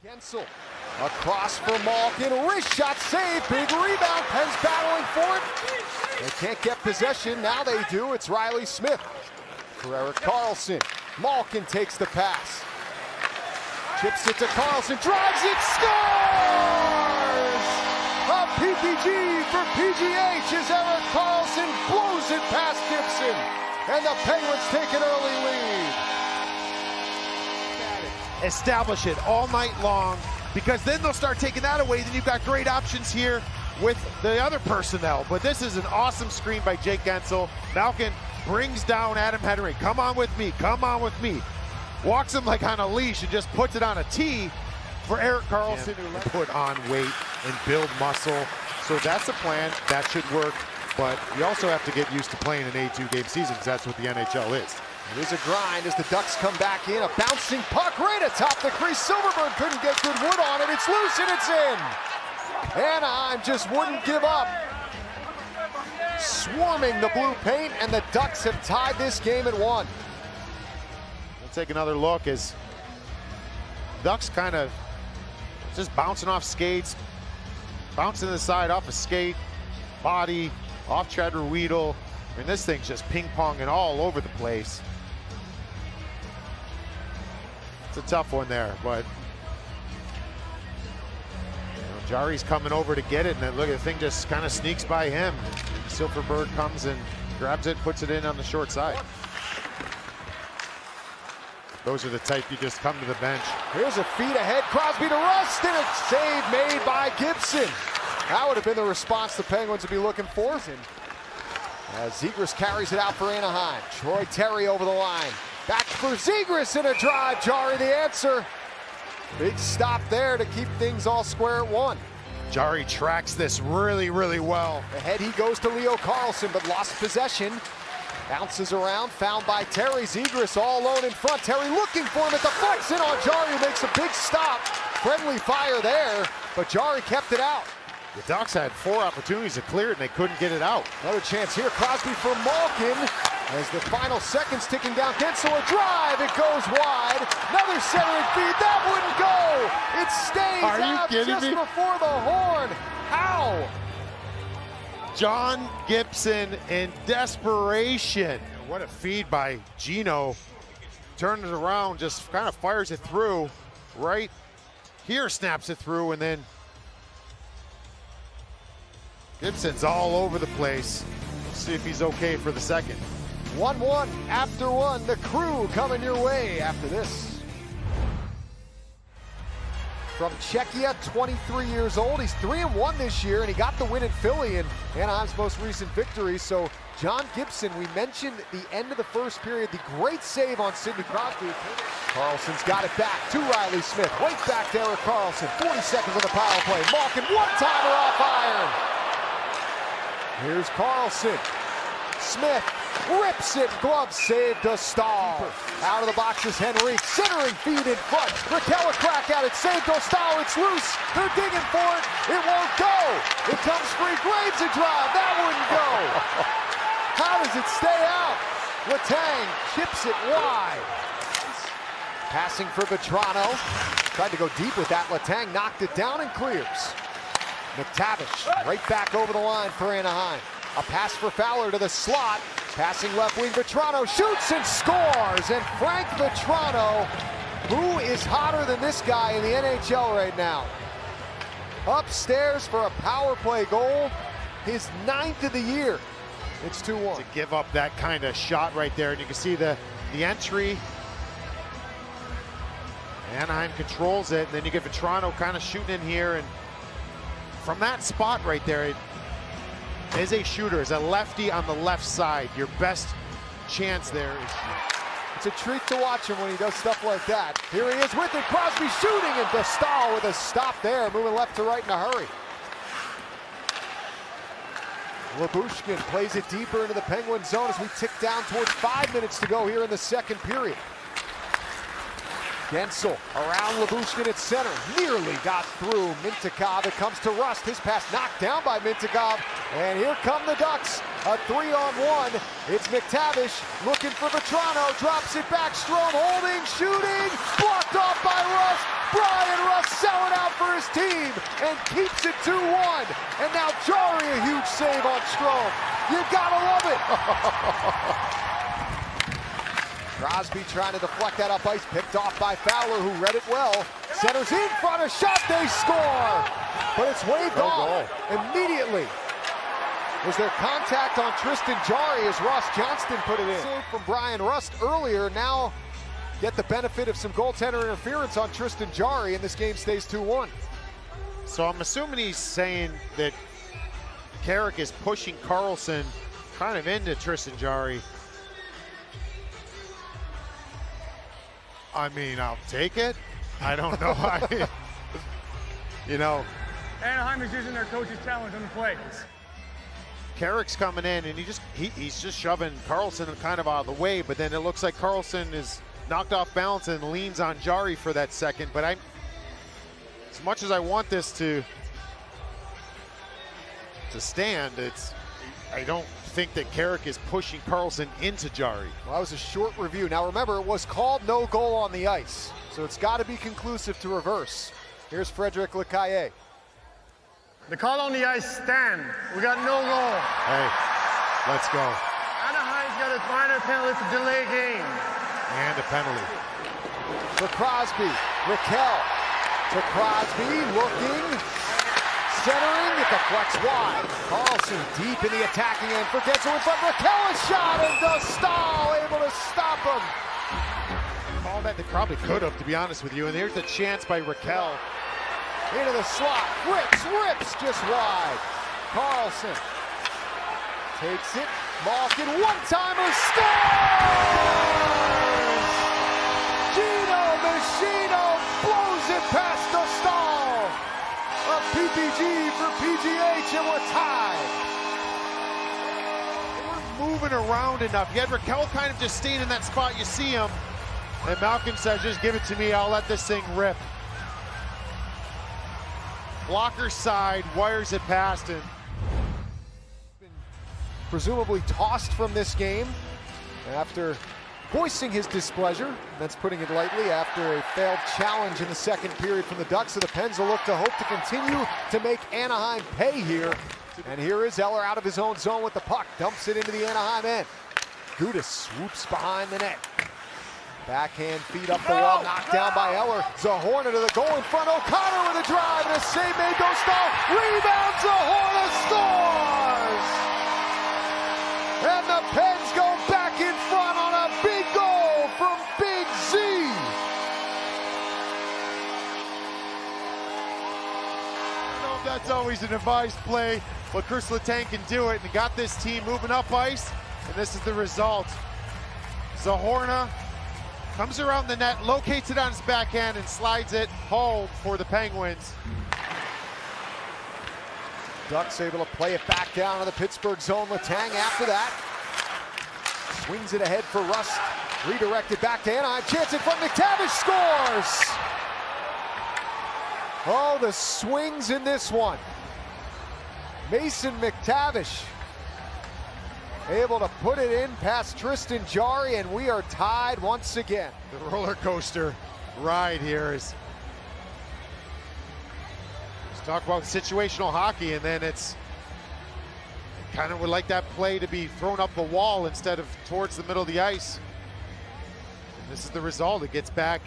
Gensel across for Malkin, wrist shot save, big rebound, Penn's battling for it. They can't get possession, now they do, it's Riley Smith. For Erik Karlsson, Malkin takes the pass. Chips it to Karlsson, drives it, scores! A PPG for PGH as Erik Karlsson blows it past Gibson. And the Penguins take an early lead. Establish it all night long, because then they'll start taking that away. Then you've got great options here with the other personnel. But this is an awesome screen by Jake Gensel. Malkin brings down Adam Henry. Come on with me, come on with me. Walks him like on a leash and just puts it on a tee for Erik Karlsson, who put on weight and build muscle. So that's the plan, that should work. But you also have to get used to playing an 82-game season, because that's what the NHL is. It is a grind as the Ducks come back in. A bouncing puck right atop the crease. Silverberg couldn't get good wood on it. It's loose and it's in. Anaheim just wouldn't give up. Swarming the blue paint, and the Ducks have tied this game at 1. We'll take another look as Ducks kind of just bouncing off skates, bouncing to the side off a skate, body, off Chadder Weedle. I mean, this thing's just ping-ponging all over the place. It's a tough one there, but Jari's coming over to get it, and then look, the thing just kind of sneaks by him. Silverberg comes and grabs it, puts it in on the short side. Those are the type you just come to the bench. Here's a feed ahead, Crosby to Rust, and a save made by Gibson. That would have been the response the Penguins would be looking for. As Zegras carries it out for Anaheim. Troy Terry over the line. Back for Zegras in a drive. Jari the answer. Big stop there to keep things all square at 1. Jari tracks this really, really well. Ahead he goes to Leo Carlsson, but lost possession. Bounces around, found by Terry. Zegras all alone in front. Terry looking for him at the flex in on Jari, who makes a big stop. Friendly fire there, but Jari kept it out. The Ducks had 4 opportunities to clear it, and they couldn't get it out. Another chance here, Crosby for Malkin. As the final seconds ticking down, Gensel a drive, it goes wide. Another centering feed, that wouldn't go. It stays out just before the horn. How? John Gibson in desperation. What a feed by Gino. Turns it around, just kind of fires it through. Right here, snaps it through, and then Gibson's all over the place. Let's see if he's okay for the second. 1-1 after 1. The Crew coming your way after this. From Czechia, 23 years old. He's 3-1 this year, and he got the win in Philly in Anaheim's most recent victory. So John Gibson, we mentioned at the end of the first period, the great save on Sidney Crosby. Karlsson's got it back to Riley Smith. Right back to Erik Karlsson. 40 seconds on the power play. Malkin, one-timer off iron. Here's Karlsson. Smith rips it, glove save to Stahl. Out of the box is Henry, centering feed in front. Raquel a crack at it, save to Stahl, it's loose. They're digging for it, it won't go. It comes free, Graves a drive, that wouldn't go. How does it stay out? Letang chips it wide. Passing for Vetrano. Tried to go deep with that, Letang knocked it down and clears. McTavish right back over the line for Anaheim. A pass for Fowler to the slot. Passing left wing, Vetrano shoots and scores. And Frank Vetrano, who is hotter than this guy in the NHL right now? Upstairs for a power play goal, his 9th of the year. It's 2-1. To give up that kind of shot right there, and you can see the entry. Anaheim controls it, and then you get Vetrano kind of shooting in here, and from that spot right there, as a shooter, as a lefty on the left side, your best chance there is. It's a treat to watch him when he does stuff like that. Here he is with it, Crosby shooting, and to Stahl with a stop there, moving left to right in a hurry. Labushkin plays it deeper into the Penguin zone as we tick down towards 5 minutes to go here in the second period. Gensel around Labushkin at center, nearly got through Mintyukov. It comes to Rust, his pass knocked down by Mintyukov, and here come the Ducks, a 3-on-1. It's McTavish looking for Vetrano, drops it back, Strome holding, shooting, blocked off by Rust. Brian Rust his team and keeps it 2-1. And now Jarry, a huge save on Strome. You gotta love it. Crosby trying to deflect that up ice, picked off by Fowler, who read it well. Centers in front, a shot, they score! But it's waved off immediately. Was there contact on Tristan Jarry as Ross Johnston put it in? Save from Brian Rust earlier, now get the benefit of some goaltender interference on Tristan Jarry, and this game stays 2-1. So I'm assuming he's saying that Carrick is pushing Carlson kind of into Tristan Jarry. I mean, I'll take it. I don't know. You know. Anaheim is using their coach's challenge on the plays. Carrick's coming in, and he's just shoving Carlson kind of out of the way, but then it looks like Carlson is knocked off balance and leans on Jarry for that second. But as much as I want this to stand, I don't think that Carrick is pushing Carlson into Jarry. Well, that was a short review. Now remember, it was called no goal on the ice, so it's got to be conclusive to reverse. Here's Frederic Lecaillé. The call on the ice stand. We got no goal. Hey, let's go. Anaheim's got a minor penalty for delay game. And a penalty. For Crosby, Raquel. To Crosby, looking, centering, it deflects wide. Carlson deep in the attacking end for Gensel in front. Raquel a shot, and the Stahl able to stop him. All that they probably could have, to be honest with you. And there's the chance by Raquel. Into the slot, rips just wide. Carlson takes it, Malkin, one-timer, scores! Gino Machino blows it past the Stahl. A PPG for PGH, and we're tied. They weren't moving around enough. You had Raquel kind of just staying in that spot. You see him. And Malkin says, just give it to me. I'll let this thing rip. Blocker side, wires it past him. Been presumably tossed from this game after voicing his displeasure. That's putting it lightly after a failed challenge in the second period from the Ducks. So the Pens will look to hope to continue to make Anaheim pay here. And here is Eller out of his own zone with the puck. Dumps it into the Anaheim end. Gudas swoops behind the net. Backhand feed up the wall, knocked down by Eller. Zahorna to the goal in front. O'Connor with a drive and a save made. Goes Stahl. Rebound. Zahorna scores! And the Pens go back in front on a big goal from Big Z. I don't know if that's always a devised play, but Chris Letang can do it and got this team moving up ice, and this is the result. Zahorna comes around the net, locates it on his backhand, and slides it home for the Penguins. Ducks able to play it back down to the Pittsburgh zone. Letang after that. Swings it ahead for Rust. Redirected back to Anaheim. Chance in front. McTavish scores! Oh, the swings in this one. Mason McTavish able to put it in past Tristan Jarry, and we are tied once again. The roller coaster ride here is. Let's talk about situational hockey, and then it's kind of would like that play to be thrown up the wall instead of towards the middle of the ice. And this is the result. It gets back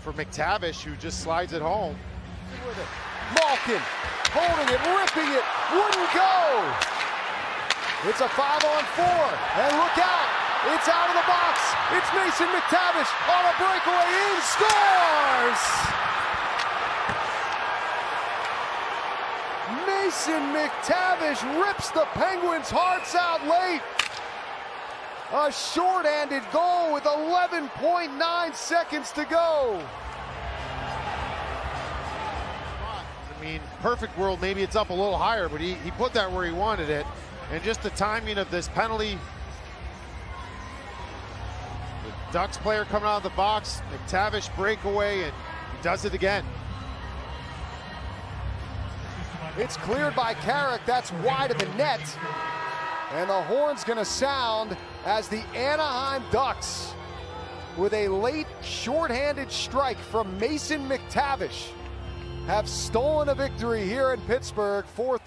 for McTavish, who just slides it home. With it. Malkin holding it, ripping it, wouldn't go. It's a 5-on-4, and look out, it's out of the box. It's Mason McTavish on a breakaway in, scores! Mason McTavish rips the Penguins' hearts out late. A short-handed goal with 11.9 seconds to go. I mean, perfect world, maybe it's up a little higher, but he put that where he wanted it. And just the timing of this penalty. The Ducks player coming out of the box, McTavish breakaway, and he does it again. It's cleared by Carrick, that's wide of the net. And the horn's gonna sound as the Anaheim Ducks, with a late shorthanded strike from Mason McTavish, have stolen a victory here in Pittsburgh, 4-3.